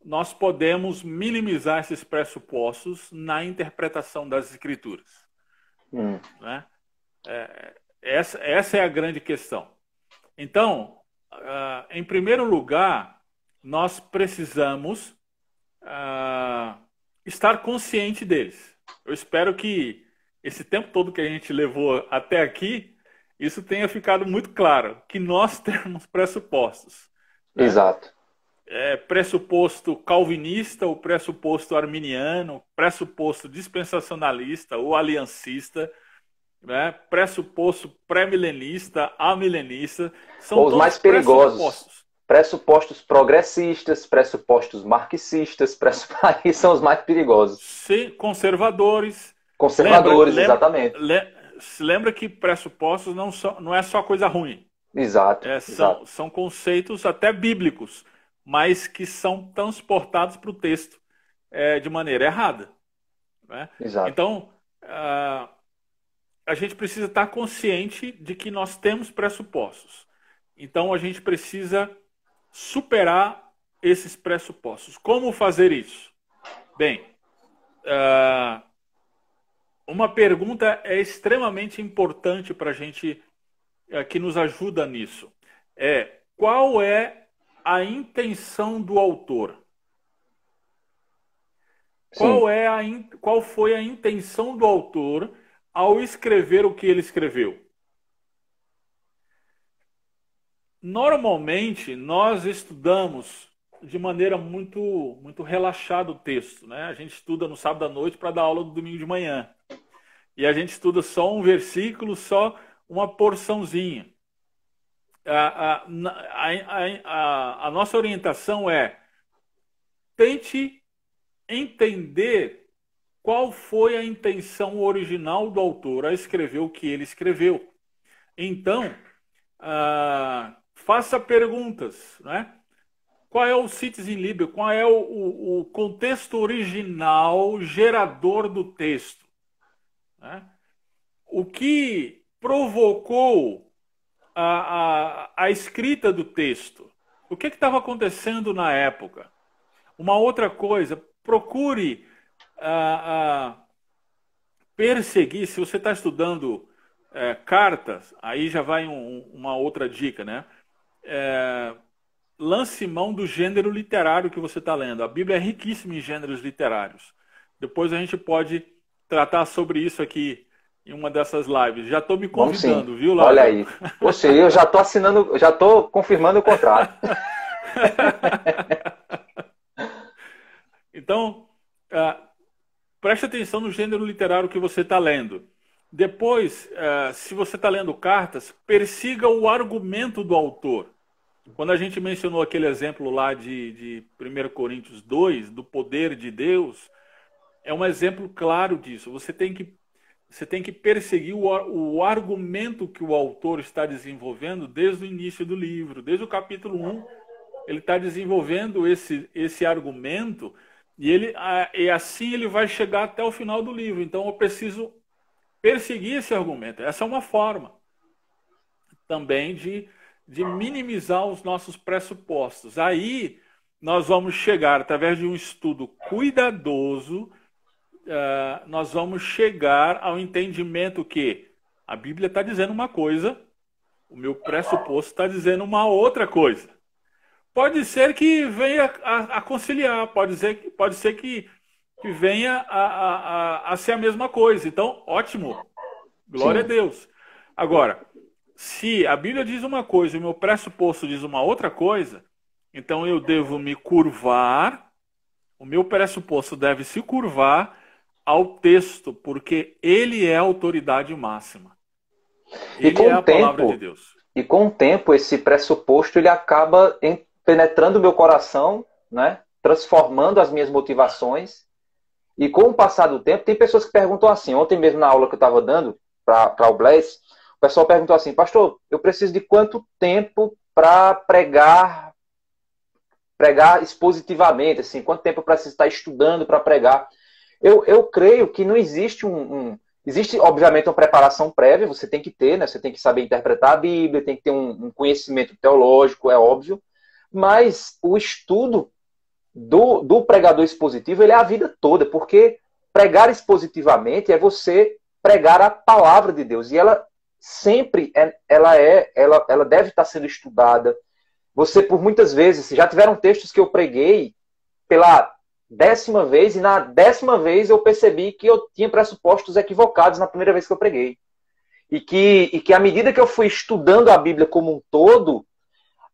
nós podemos minimizar esses pressupostos na interpretação das Escrituras. Né? Essa é a grande questão. Então, em primeiro lugar, nós precisamos estar consciente deles. Eu espero que esse tempo todo que a gente levou até aqui, isso tenha ficado muito claro, que nós temos pressupostos. Né? Exato. Pressuposto calvinista, o pressuposto arminiano, pressuposto dispensacionalista ou aliancista, né? Pressuposto pré-milenista, amilenista, são os mais perigosos. Pressupostos. Pressupostos progressistas, pressupostos marxistas, aí são os mais perigosos. Sim, conservadores. Conservadores, exatamente. Lembra que pressupostos não é só coisa ruim. Exato, são conceitos até bíblicos, mas que são transportados para o texto de maneira errada. Né? Exato. Então, a gente precisa estar consciente de que nós temos pressupostos. Então, a gente precisa superar esses pressupostos. Como fazer isso? Bem, uma pergunta é extremamente importante para a gente, que nos ajuda nisso. Qual é a intenção do autor? Qual foi a intenção do autor ao escrever o que ele escreveu? Normalmente, nós estudamos de maneira muito, muito relaxada o texto. Né? A gente estuda no sábado à noite para dar aula no domingo de manhã. E a gente estuda só um versículo, só uma porçãozinha. A nossa orientação é: tente entender qual foi a intenção original do autor a escrever o que ele escreveu. Então, faça perguntas, né? Qual é o Cites in Libero? Qual é o contexto original gerador do texto? Né? O que provocou a escrita do texto? O que estava acontecendo na época? Uma outra coisa, procure perseguir, se você está estudando cartas, aí já vai uma outra dica, né? Lance mão do gênero literário que você está lendo. A Bíblia é riquíssima em gêneros literários. Depois a gente pode tratar sobre isso aqui em uma dessas lives. Já estou me convidando, viu, Lázaro? Olha aí. Poxa, eu já estou assinando, já estou confirmando o contrato. Então, preste atenção no gênero literário que você está lendo. Depois, se você está lendo cartas, persiga o argumento do autor. Quando a gente mencionou aquele exemplo lá de 1 Coríntios 2, do poder de Deus, é um exemplo claro disso. Você tem que perseguir o argumento que o autor está desenvolvendo desde o início do livro. Desde o capítulo 1, ele está desenvolvendo esse argumento e assim ele vai chegar até o final do livro. Então eu preciso perseguir esse argumento. Essa é uma forma também de minimizar os nossos pressupostos. Aí nós vamos chegar, através de um estudo cuidadoso, nós vamos chegar ao entendimento que a Bíblia está dizendo uma coisa, o meu pressuposto está dizendo uma outra coisa. Pode ser que venha a conciliar, pode ser que venha a ser a mesma coisa. Então, ótimo, glória a Deus. Agora, se a Bíblia diz uma coisa e o meu pressuposto diz uma outra coisa, então eu devo me curvar, o meu pressuposto deve se curvar ao texto, porque ele é a autoridade máxima. Ele é a palavra de Deus. E com o tempo, esse pressuposto ele acaba penetrando o meu coração, né? Transformando as minhas motivações. E com o passar do tempo, tem pessoas que perguntam assim, ontem mesmo na aula que eu estava dando para o Blaise, o pessoal perguntou assim: pastor, eu preciso de quanto tempo para pregar pregar expositivamente, assim, quanto tempo eu preciso estar estudando para pregar. Eu creio que não existe existe, obviamente, uma preparação prévia, você tem que ter, né? Você tem que saber interpretar a Bíblia, tem que ter um conhecimento teológico, é óbvio, mas o estudo do pregador expositivo, ele é a vida toda, porque pregar expositivamente é você pregar a palavra de Deus, e ela sempre, ela deve estar sendo estudada. Você, por muitas vezes, já tiveram textos que eu preguei pela 10ª vez, e na 10ª vez eu percebi que eu tinha pressupostos equivocados na primeira vez que eu preguei. E que à medida que eu fui estudando a Bíblia como um todo,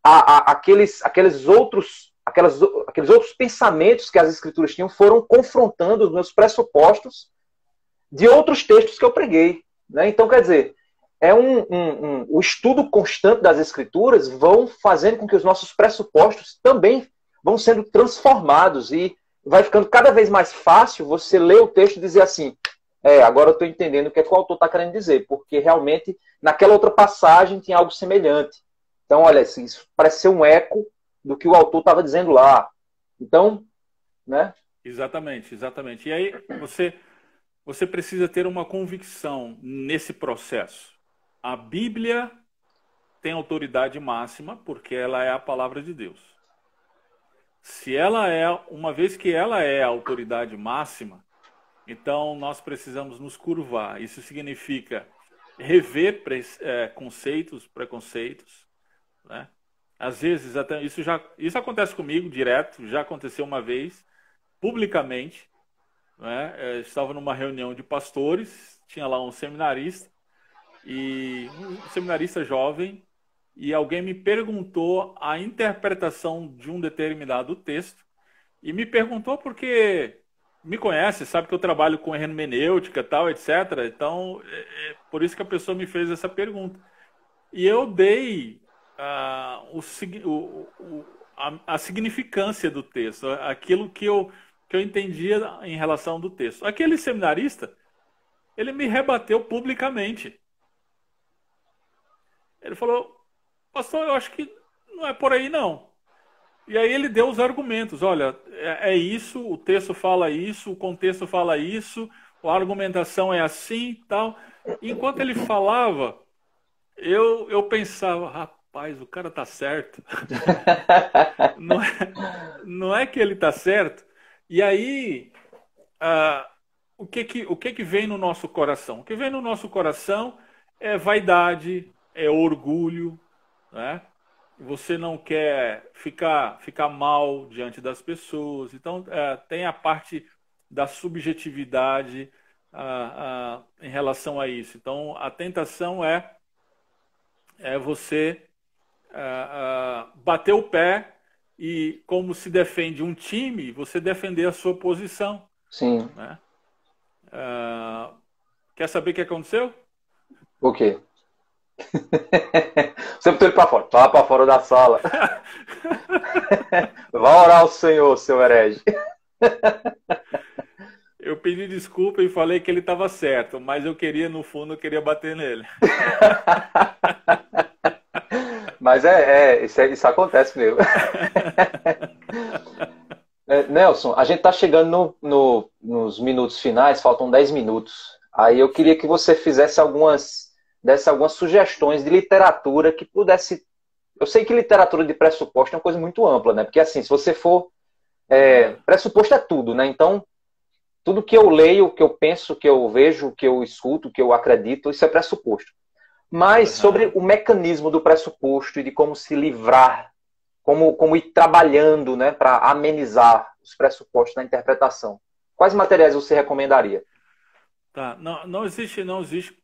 aqueles outros pensamentos que as Escrituras tinham foram confrontando os meus pressupostos de outros textos que eu preguei. Né? Então, quer dizer, o estudo constante das Escrituras vão fazendo com que os nossos pressupostos também vão sendo transformados, e vai ficando cada vez mais fácil você ler o texto e dizer assim, agora eu estou entendendo o que o autor está querendo dizer, porque realmente naquela outra passagem tinha algo semelhante. Então, olha, isso parece ser um eco do que o autor estava dizendo lá. Então, né? Exatamente, exatamente. E aí você precisa ter uma convicção nesse processo. A Bíblia tem autoridade máxima porque ela é a palavra de Deus. Se ela uma vez que ela é a autoridade máxima, então nós precisamos nos curvar. Isso significa rever conceitos, preconceitos, né? Às vezes até isso acontece comigo direto, já aconteceu uma vez publicamente, né? Eu estava numa reunião de pastores, tinha lá um seminarista jovem, e alguém me perguntou a interpretação de um determinado texto, e me perguntou porque me conhece, sabe que eu trabalho com hermenêutica, tal, etc. Então, por isso que a pessoa me fez essa pergunta. E eu dei a significância do texto, aquilo que eu entendia em relação do texto. Aquele seminarista, ele me rebateu publicamente. Ele falou, pastor, eu acho que não é por aí não. E aí ele deu os argumentos, olha, é isso, o texto fala isso, o contexto fala isso, a argumentação é assim e tal. E enquanto ele falava, eu pensava, rapaz, o cara tá certo. Não é que ele tá certo. E aí, o que vem no nosso coração? O que vem no nosso coração é vaidade, é orgulho, né? Você não quer ficar mal diante das pessoas. Então, tem a parte da subjetividade em relação a isso. Então, a tentação é você bater o pé e, como se defende um time, você defender a sua posição. Sim. Né? Quer saber o que aconteceu? O quê? Você botou ele pra fora. Vá pra fora da sala. Vá orar ao Senhor, seu herege. Eu pedi desculpa e falei que ele estava certo, mas eu queria, no fundo, eu queria bater nele. Mas isso acontece mesmo. Nelson, a gente está chegando nos minutos finais, faltam 10 minutos. Aí eu queria que você desse algumas sugestões de literatura que pudesse... Eu sei que literatura de pressuposto é uma coisa muito ampla, né? Porque assim, se você for... pressuposto é tudo, né? Então, tudo que eu leio, que eu penso, que eu vejo, que eu escuto, que eu acredito, isso é pressuposto. Mas sobre o mecanismo do pressuposto e de como se livrar, como ir trabalhando, né, para amenizar os pressupostos na interpretação. Quais materiais você recomendaria? Tá. Não existe,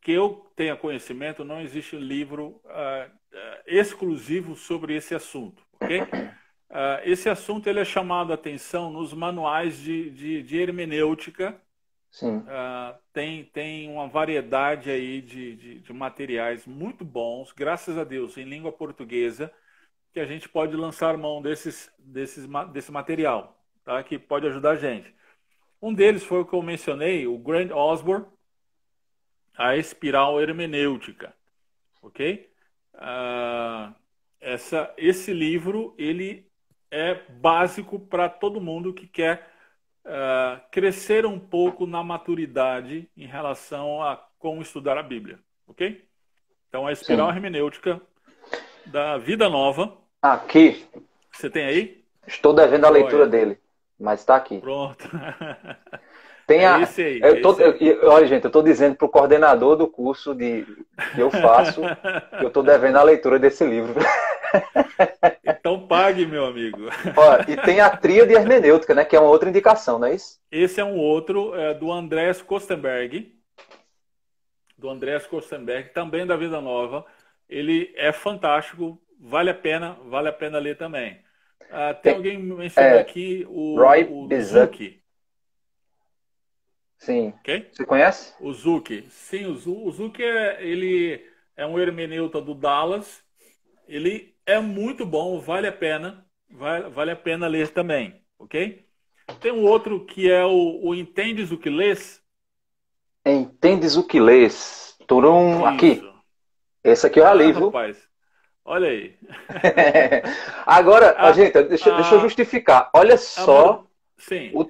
que eu tenha conhecimento, não existe livro exclusivo sobre esse assunto, ok? Esse assunto ele é chamado a atenção nos manuais de hermenêutica. Sim. Tem uma variedade aí de materiais muito bons, graças a Deus, em língua portuguesa, que a gente pode lançar mão desse material, tá? Que pode ajudar a gente. Um deles foi o que eu mencionei, o Grant Osborne, A Espiral Hermenêutica, ok? Esse livro, ele é básico para todo mundo que quer crescer um pouco na maturidade em relação a como estudar a Bíblia, ok? Então, a espiral Sim. hermenêutica da Vida Nova, Aqui, você tem aí? estou devendo a leitura Joia. dele, mas está aqui. Pronto. Tem É a, esse aí, eu é tô, esse aí. olha, gente, eu estou dizendo para o coordenador do curso que eu faço que eu estou devendo a leitura desse livro. Então pague, meu amigo. Ó, e tem a tríade hermenêutica, né, que é uma outra indicação, não é isso? Esse é um outro, do Andreas Kostenberg. Do Andreas Kostenberg, também da Vida Nova. Ele é fantástico, vale a pena ler também. Tem Tem, alguém mencionou é, aqui Roy o Bezuck, Zuki, sim. ok? Você conhece? O Zuki. Sim, o Zuki ele é um hermeneuta do Dallas. Ele é muito bom, vale a pena ler também, ok? Tem um outro que é o Entendes o que Lês? Entendes o que lês? Turum, aqui. Isso. Esse aqui eu já Ah, li, viu? rapaz, olha aí. Agora, ó, A, gente, deixa eu a, justificar. Olha abor... só Sim, o,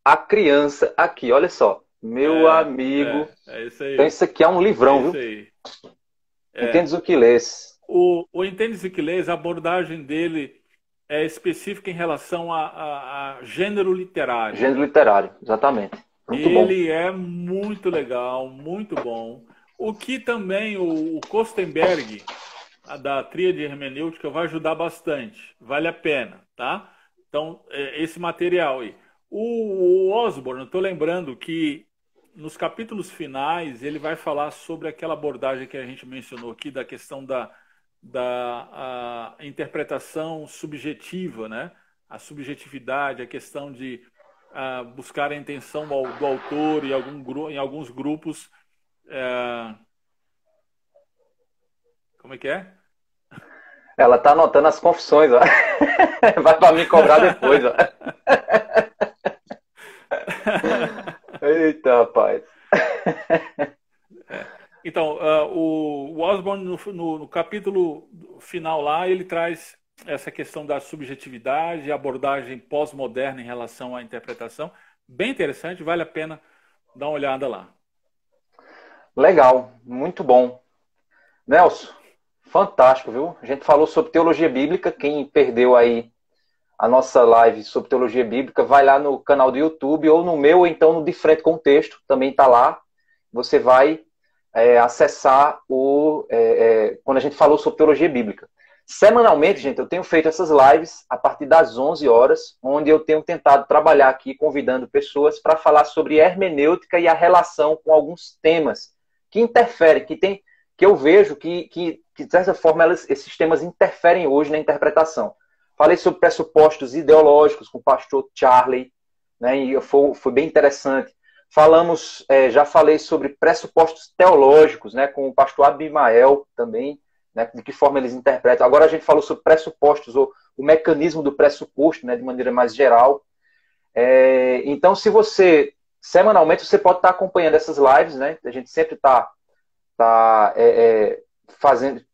a criança aqui, olha só. Meu amigo. é isso Então aí. isso aqui é um É livrão, isso viu? aí. É. Entendes o que lês? O Entendes o que Lês, a abordagem dele é específica em relação a gênero literário. Gênero literário, exatamente. Muito bom. Ele é muito legal, muito bom. O que também o Kostenberg, da tríade hermenêutica, vai ajudar bastante. Vale a pena, tá? Então, esse material aí. O Osborne, eu estou lembrando que nos capítulos finais ele vai falar sobre aquela abordagem que a gente mencionou aqui, da questão da interpretação subjetiva, né? A subjetividade, a questão de buscar a intenção do autor e em alguns grupos. Como é que é? Ela tá anotando as confissões, ó. Vai para mim cobrar depois, ó. Eita, rapaz. Então, o Osborne, no capítulo final lá, ele traz essa questão da subjetividade, abordagem pós-moderna em relação à interpretação. Bem interessante, vale a pena dar uma olhada lá. Legal, muito bom. Nelson, fantástico, viu? A gente falou sobre teologia bíblica. Quem perdeu aí a nossa live sobre teologia bíblica, vai lá no canal do YouTube ou no meu, ou então no De Frente com o Texto, também está lá. Você vai acessar quando a gente falou sobre teologia bíblica. Semanalmente, gente, eu tenho feito essas lives a partir das 11 horas, onde eu tenho tentado trabalhar aqui, convidando pessoas para falar sobre hermenêutica e a relação com alguns temas que interferem, que eu vejo que de certa forma, esses temas interferem hoje na interpretação. Falei sobre pressupostos ideológicos com o pastor Charlie, né, e foi bem interessante. Já falei sobre pressupostos teológicos, né, com o pastor Abimael também, né, de que forma eles interpretam. Agora a gente falou sobre pressupostos, ou o mecanismo do pressuposto, né, de maneira mais geral. Então, semanalmente, você pode estar acompanhando essas lives, né, a gente sempre está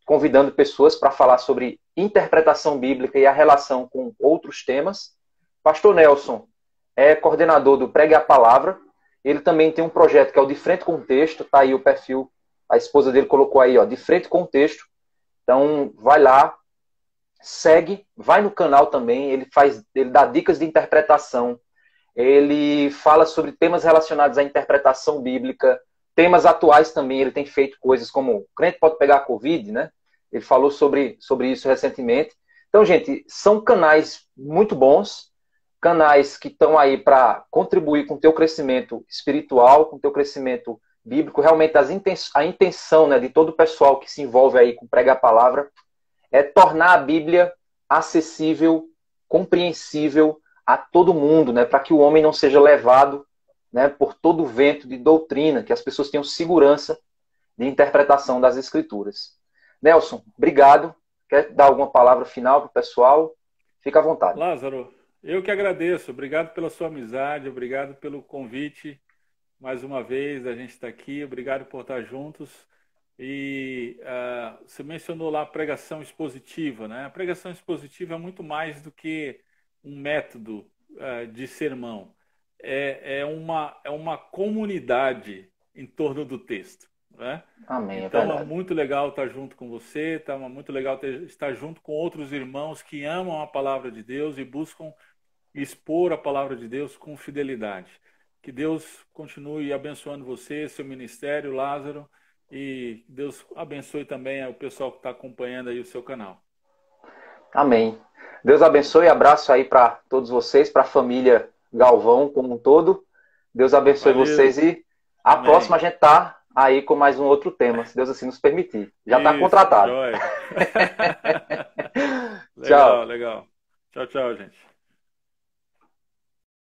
convidando pessoas para falar sobre interpretação bíblica e a relação com outros temas. Pastor Nelson é coordenador do Pregue a Palavra. Ele também tem um projeto que é o De Frente com o Texto. Tá aí o perfil, a esposa dele colocou aí, ó, De Frente com o Texto. Então, vai lá, segue, vai no canal também. Ele dá dicas de interpretação. Ele fala sobre temas relacionados à interpretação bíblica, temas atuais também. Ele tem feito coisas como o crente pode pegar a Covid, né? Ele falou sobre isso recentemente. Então, gente, são canais muito bons, canais que estão aí para contribuir com o teu crescimento espiritual, com o teu crescimento bíblico. Realmente, a intenção, né, de todo o pessoal que se envolve aí com Prega a Palavra é tornar a Bíblia acessível, compreensível a todo mundo, né, para que o homem não seja levado, né, por todo o vento de doutrina, que as pessoas tenham segurança de interpretação das Escrituras. Nelson, obrigado. Quer dar alguma palavra final para o pessoal? Fica à vontade. Lázaro, eu que agradeço. Obrigado pela sua amizade, obrigado pelo convite. Mais uma vez, a gente está aqui. Obrigado por estar juntos. E você mencionou lá a pregação expositiva, né? A pregação expositiva é muito mais do que um método de sermão. É uma comunidade em torno do texto, né? Amém, é Então é verdade. muito legal estar junto com você, tá muito legal estar junto com outros irmãos que amam a palavra de Deus e buscam expor a palavra de Deus com fidelidade. Que Deus continue abençoando você, seu ministério, Lázaro, e Deus abençoe também o pessoal que está acompanhando aí o seu canal. Amém. Deus abençoe, abraço aí para todos vocês, para a família Galvão como um todo. Deus abençoe Valeu. vocês e a Amém. próxima a gente tá aí com mais um outro tema, se Deus assim nos permitir. Já está contratado. Joia. Tchau. Legal. Tchau, gente.